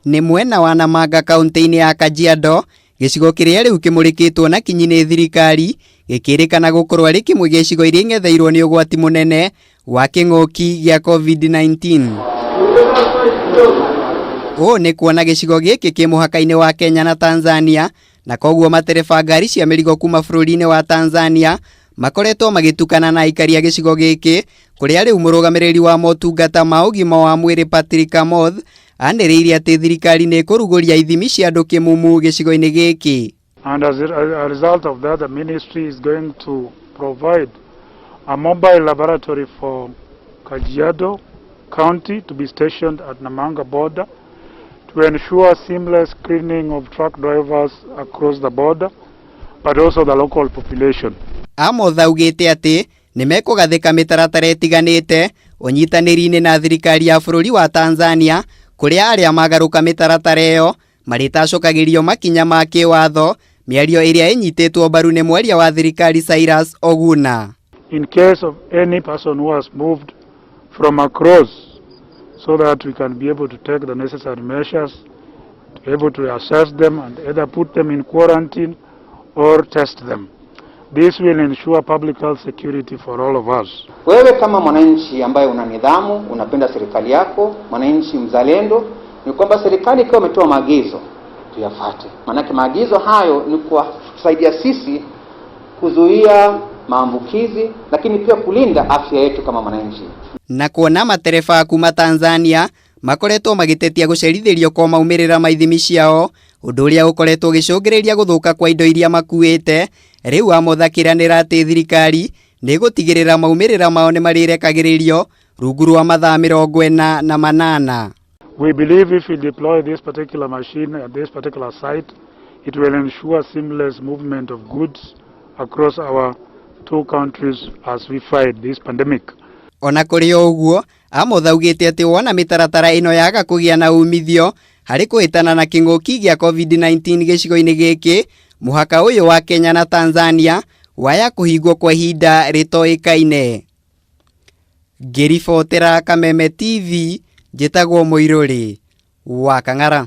Ni mwena wa Namanga kaunti-ini ya Kajiado, gicigo kiria riu kimurikitwo na kinyi ni thirikari, gikirikana gukorwo ari kimwe gicigo iria ingetheirwo ni ugwati munene wa king'oki gia COVID-19. Ni kwona gicigo giki ki muhaka-ini wa Kenya na Tanzania, na koguo matereba ngaari cia mirigo kuma bururi-ini wa Tanzania makoretwo magitukana na aikari a gicigo giki, kuria riu murugamiriri wa motungata ma ugima wa Mwiri Patrick Amoth aniriire ati thirikari ni kuruguria ithimi cia andu kimumu gicigo-ini giki. And as a result of that, the ministry is going to provide a mobile laboratory for Kajiado County to be stationed at Namanga border to ensure seamless screening of truck drivers across the border, but also the local population. Amoth augite ati nimekugathika mitaratara itiganite unyitaniri-ini na thirikari ya bururi wa Tanzania, kuria aria magaruka mitaratara iyo maritacokagirio makinya ma kiwatho, miario iria inyititwo mbaru ni mweria wa thirikari Cyrus Oguna. In case of any person who has moved from across, so that we can be able to take the necessary measures to be able to assess them and either put them in quarantine or test them. This will ensure public health security for all of us. Wewe kama mwananchi ambaye una nidhamu, unapenda serikali yako, mwananchi mzalendo, ni kwamba serikali ikiwa imetoa maagizo tuyafuate. Maana maagizo hayo ni kusaidia sisi kuzuia maambukizi, lakini pia kulinda afya yetu kama mwananchi. Na kwona matereba kuma Tanzania makoretwo magitetia gucerithirio kwa maumirira ma ithimi ciao, undu uria ukoretwo gicungiriria guthuka kwa indo iria makuite. Riu amothakiranira ati thirikari ni gutigirira maumirira mao ni marirekagiririo rungu rwa mathaa 48. We believe if we deploy this particular machine at this particular site, it will ensure seamless movement of goods across our two countries as we fight this pandemic. Ona kuri uguo, Amoth augite ati wona mitaratara ino yaga kugia na umithio hari kuhitana na king'oki gia COVID-19 gicigo-ini giki, muhaka uyu wa Kenya na Tanzania waya kuhingwo kwa ihinda ritoikaine. Ngiribotera Kameme TV, njitagwo Mwiruri wa Kang'ara.